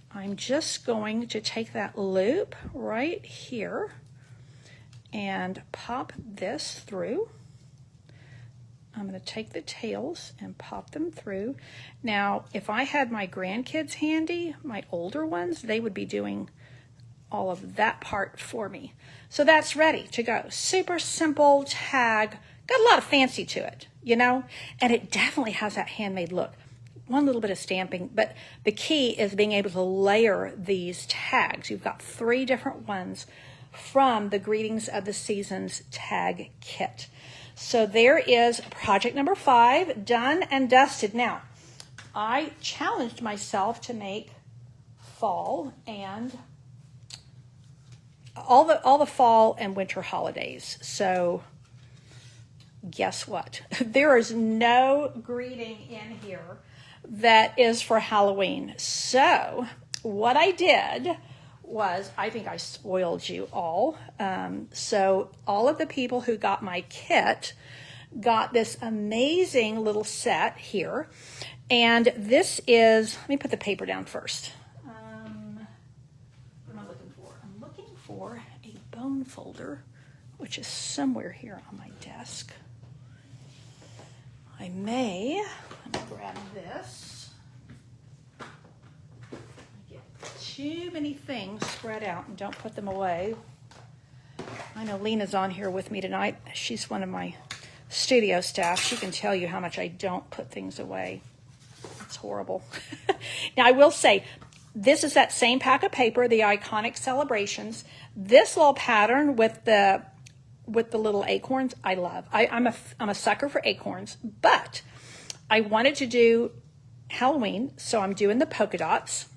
I'm just going to take that loop right here and pop this through. I'm going to take the tails and pop them through. Now, if I had my grandkids handy, my older ones, they would be doing all of that part for me. So that's ready to go. Super simple tag. Got a lot of fancy to it, you know, and it definitely has that handmade look. One little bit of stamping, but the key is being able to layer these tags. You've got 3 different ones from the Greetings of the Seasons tag kit. So there is project number 5, done and dusted. Now, I challenged myself to make fall and all the fall and winter holidays. So guess what? There is no greeting in here that is for Halloween. So what I did was, I think I spoiled you all. So all of the people who got my kit got this amazing little set here. And this is, let me put the paper down first. What am I looking for? I'm looking for a bone folder, which is somewhere here on my desk. Let me grab this. Too many things spread out and don't put them away. I know Lena's on here with me tonight. She's one of my studio staff. She can tell you how much I don't put things away. It's horrible. Now I will say, this is that same pack of paper, the Iconic Celebrations. This little pattern with the little acorns, I love. I'm a sucker for acorns, but I wanted to do Halloween, so I'm doing the polka dots.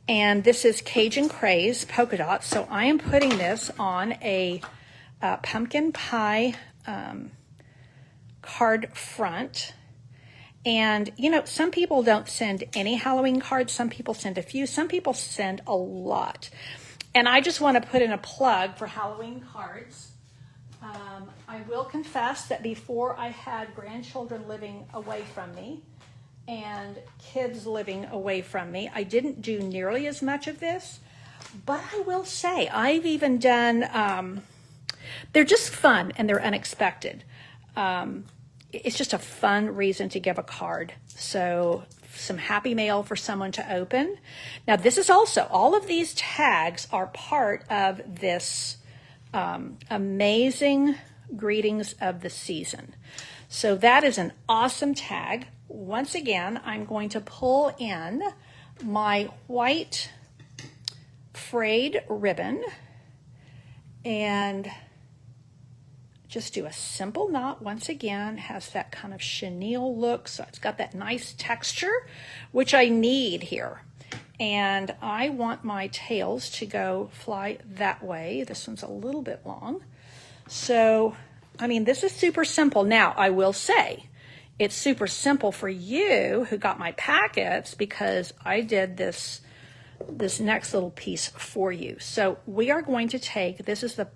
And this is Cajun Craze polka dots. So I am putting this on a pumpkin pie card front. And, you know, some people don't send any Halloween cards. Some people send a few. Some people send a lot. And I just want to put in a plug for Halloween cards. I will confess that before I had grandchildren living away from me, and kids living away from me, I didn't do nearly as much of this, but I will say I've even done, they're just fun and they're unexpected. It's just a fun reason to give a card. So some happy mail for someone to open. Now this is also, all of these tags are part of this amazing Greetings of the Season. So that is an awesome tag. Once again, I'm going to pull in my white frayed ribbon and just do a simple knot. Once again, has that kind of chenille look, so it's got that nice texture, which I need here. And I want my tails to go fly that way. This one's a little bit long. So, I mean, this is super simple. Now, I will say, it's super simple for you who got my packets because I did this next little piece for you. So we are going to take, this is the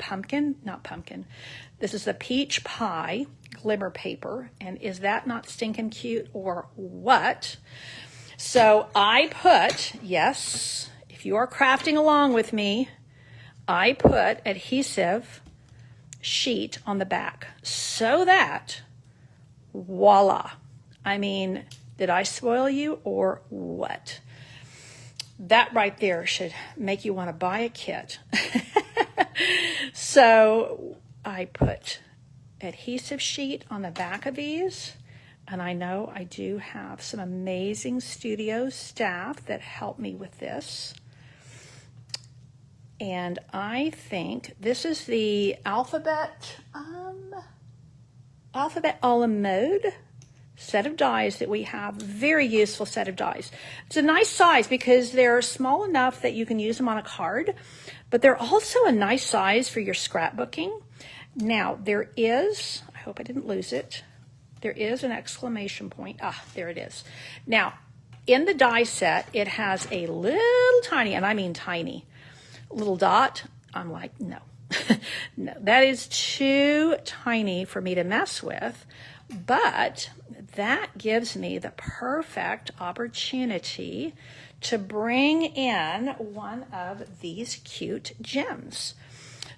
this is the peach pie glimmer paper. And is that not stinking cute or what? So I put, yes, if you are crafting along with me, I put adhesive sheet on the back so that voila. I mean, did I spoil you or what? That right there should make you want to buy a kit. So I put adhesive sheet on the back of these, and I know I do have some amazing studio staff that help me with this. And I think this is the Alphabet a la mode set of dies that we have. Very useful set of dies. It's a nice size because they're small enough that you can use them on a card, but they're also a nice size for your scrapbooking. Now there is, I hope I didn't lose it, there is an exclamation point. Ah, there it is. Now in the die set, it has a little tiny, and I mean tiny, little dot. I'm like, no, No, that is too tiny for me to mess with, but that gives me the perfect opportunity to bring in one of these cute gems.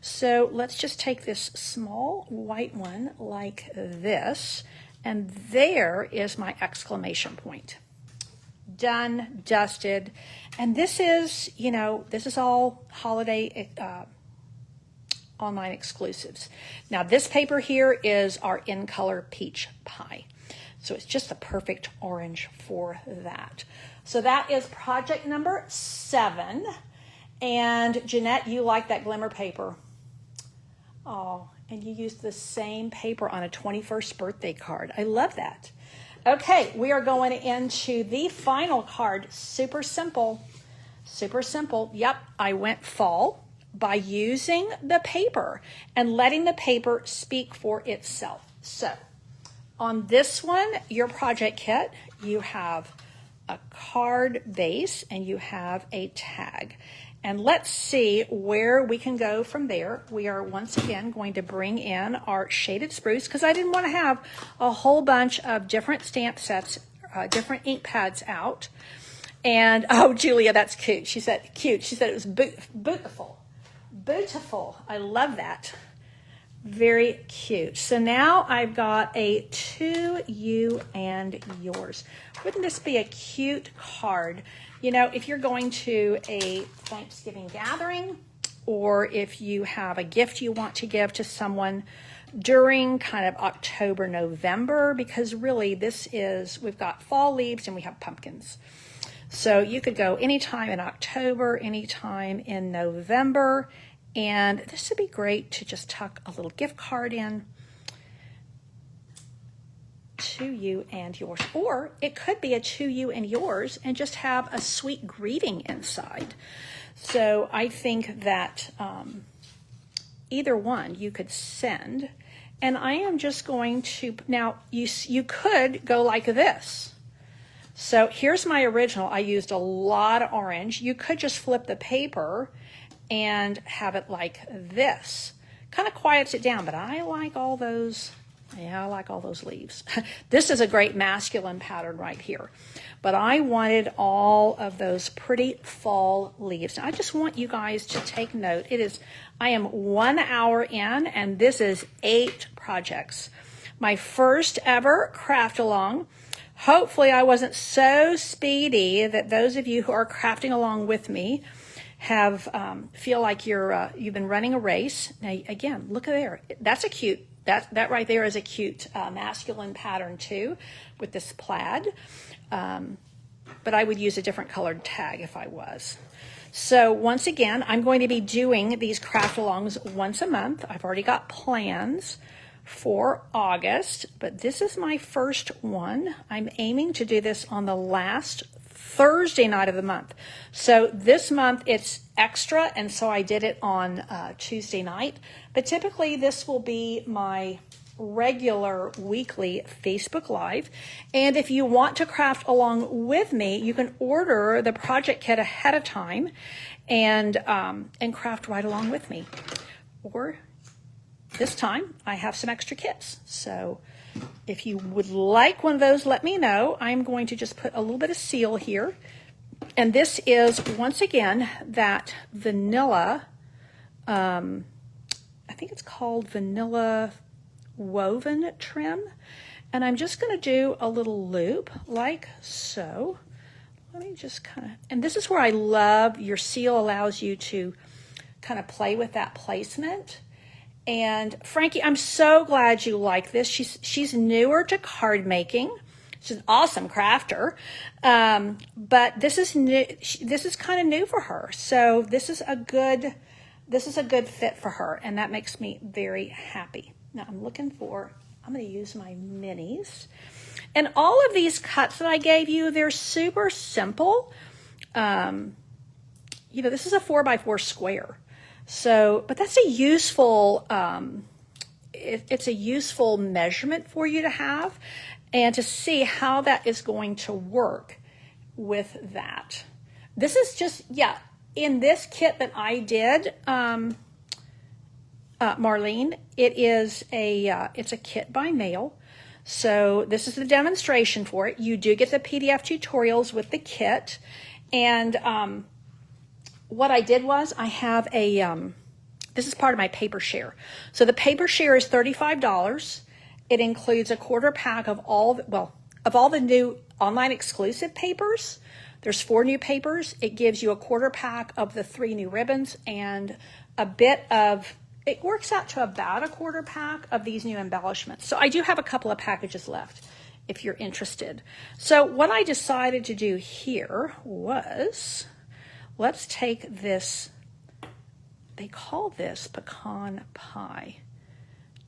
So let's just take this small white one like this, and there is my exclamation point. Done, dusted, and this is, this is all holiday online exclusives. Now this paper here is our In Color Peach Pie. So it's just the perfect orange for that. So that is project number 7. And Jeanette, you like that glimmer paper. Oh, and you used the same paper on a 21st birthday card. I love that. Okay, we are going into the final card. Super simple. Super simple. Yep, I went fall by using the paper and letting the paper speak for itself. So on this one, your project kit, you have a card base and you have a tag. And let's see where we can go from there. We are once again going to bring in our shaded spruce because I didn't want to have a whole bunch of different stamp sets, different ink pads out. And, oh, Julia, that's cute. She said, cute. She said it was beautiful. Beautiful. I love that. Very cute. So now I've got a to you and yours. Wouldn't this be a cute card? If you're going to a Thanksgiving gathering, or if you have a gift you want to give to someone during kind of October, November, because really we've got fall leaves and we have pumpkins. So you could go anytime in October, anytime in November, and this would be great to just tuck a little gift card in to you and yours. Or it could be a to you and yours and just have a sweet greeting inside. So I think that either one you could send. And I am just going to, now you could go like this. So here's my original. I used a lot of orange. You could just flip the paper and have it like this. Kind of quiets it down, but I like all those. Yeah, I like all those leaves. This is a great masculine pattern right here. But I wanted all of those pretty fall leaves. Now, I just want you guys to take note. I am 1 hour in, and this is 8 projects. My first ever craft along. Hopefully I wasn't so speedy that those of you who are crafting along with me feel like you've been running a race. Now, again, look at there. That's a cute, that right there is a cute masculine pattern too with this plaid. But I would use a different colored tag if I was. So once again, I'm going to be doing these craft alongs once a month. I've already got plans for August, but this is my first one. I'm aiming to do this on the last Thursday night of the month. So this month it's extra, and so I did it on Tuesday night. But typically this will be my regular weekly Facebook Live. And if you want to craft along with me, you can order the project kit ahead of time and craft right along with me. Or this time I have some extra kits. So if you would like one of those, let me know. I'm going to just put a little bit of seal here. And this is, once again, that vanilla, I think it's called vanilla woven trim. And I'm just going to do a little loop like so. Let me just kind of, and this is where I love your seal allows you to kind of play with that placement. And Frankie, I'm so glad you like this. She's newer to card making. She's an awesome crafter, but this is new. This is kind of new for her. So this is a good fit for her, and that makes me very happy. Now I'm going to use my minis, and all of these cuts that I gave you, they're super simple. This is a 4x4 square. So, but that's a useful, it's a useful measurement for you to have and to see how that is going to work with that. This is just, in this kit that I did, Marlene. It is it's a kit by mail. So this is the demonstration for it. You do get the PDF tutorials with the kit. And what I did was I have this is part of my paper share. So the paper share is $35. It includes a quarter pack of all the new online exclusive papers. There's 4 new papers. It gives you a quarter pack of the 3 new ribbons and it works out to about a quarter pack of these new embellishments. So I do have a couple of packages left if you're interested. So what I decided to do here was, let's take this, they call this pecan pie.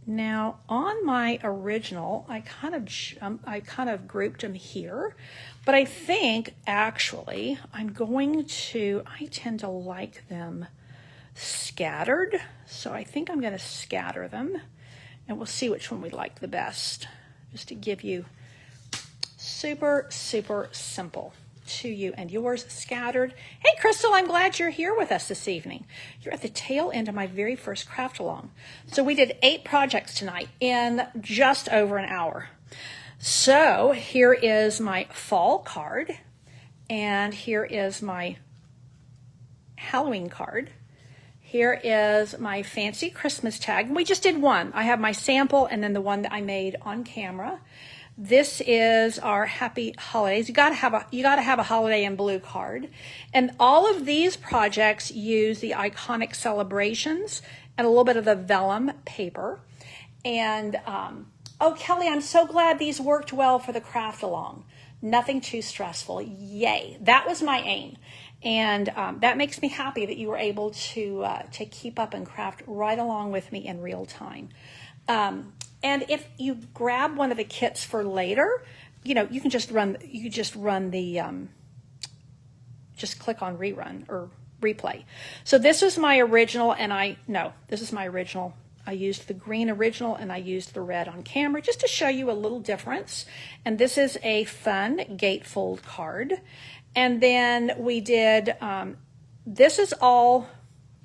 Now on my original, I kind of grouped them here, but I think actually I tend to like them scattered. So I think I'm going to scatter them and we'll see which one we like the best, just to give you super, super simple to you and yours scattered. Hey, Crystal, I'm glad you're here with us this evening. You're at the tail end of my very first craft along. So we did 8 projects tonight in just over an hour. So here is my fall card, and here is my Halloween card. Here is my fancy Christmas tag. We just did one. I have my sample and then the one that I made on camera. This is our happy holidays. You gotta have a holiday in blue card. And all of these projects use the iconic celebrations and a little bit of the vellum paper. And oh, Kelly, I'm so glad these worked well for the craft along. Nothing too stressful. Yay. That was my aim. And that makes me happy that you were able to keep up and craft right along with me in real time. And if you grab one of the kits for later, you can just run the, just click on rerun or replay. So this was my original, and this is my original. I used the green original and I used the red on camera just to show you a little difference. And this is a fun gatefold card. And then we did, this is all,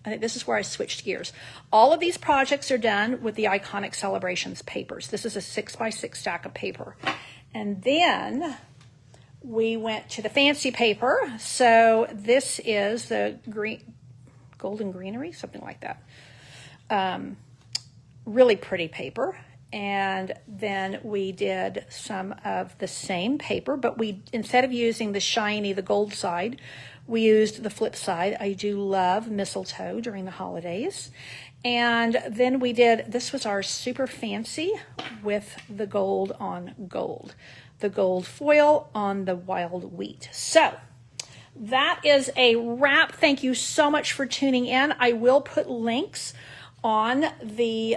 I think this is where I switched gears. All of these projects are done with the Iconic Celebrations papers. This is a 6x6 stack of paper. And then we went to the fancy paper. So this is the golden greenery, something like that. Really pretty paper. And then we did some of the same paper, but instead of using the shiny, the gold side, we used the flip side. I do love mistletoe during the holidays. And then this was our super fancy with the gold on gold, the gold foil on the wild wheat. So that is a wrap. Thank you so much for tuning in. I will put links on the,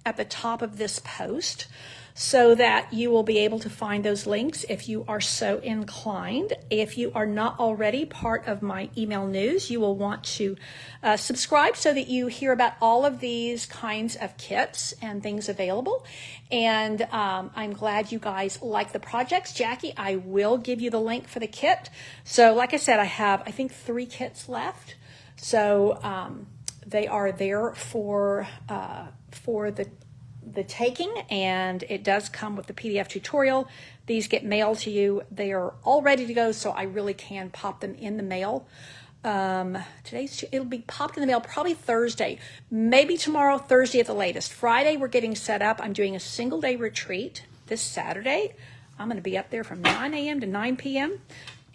at the top of this post so that you will be able to find those links if you are so inclined. If you are not already part of my email news, you will want to subscribe so that you hear about all of these kinds of kits and things available. And I'm glad you guys like the projects. Jackie, I will give you the link for the kit. So like I said, I have, I think, 3 kits left. So they are there for the taking, and it does come with the PDF tutorial. These get mailed to you. They are all ready to go, so I really can pop them in the mail. It'll be popped in the mail probably Thursday, maybe tomorrow, Thursday at the latest. Friday, we're getting set up. I'm doing a single day retreat this Saturday. I'm going to be up there from 9 a.m. to 9 p.m.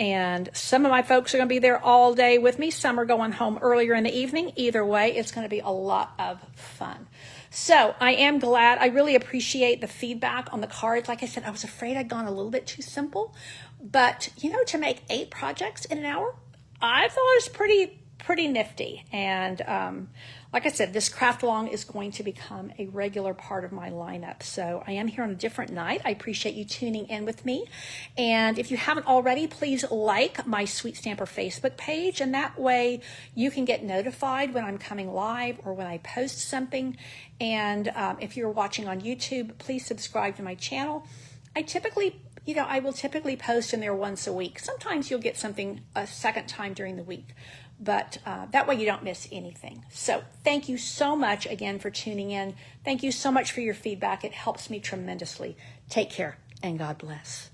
And some of my folks are going to be there all day with me. Some are going home earlier in the evening. Either way, it's going to be a lot of fun. So I am glad. I really appreciate the feedback on the cards. Like I said, I was afraid I'd gone a little bit too simple. But, to make 8 projects in an hour, I thought it was pretty nifty. And like I said, this craft along is going to become a regular part of my lineup. So I am here on a different night. I appreciate you tuning in with me. And if you haven't already, please like my Sweet Stamper Facebook page. And that way you can get notified when I'm coming live or when I post something. And if you're watching on YouTube, please subscribe to my channel. I will typically post in there once a week. Sometimes you'll get something a second time during the week. but that way you don't miss anything. So thank you so much again for tuning in. Thank you so much for your feedback. It helps me tremendously. Take care and God bless.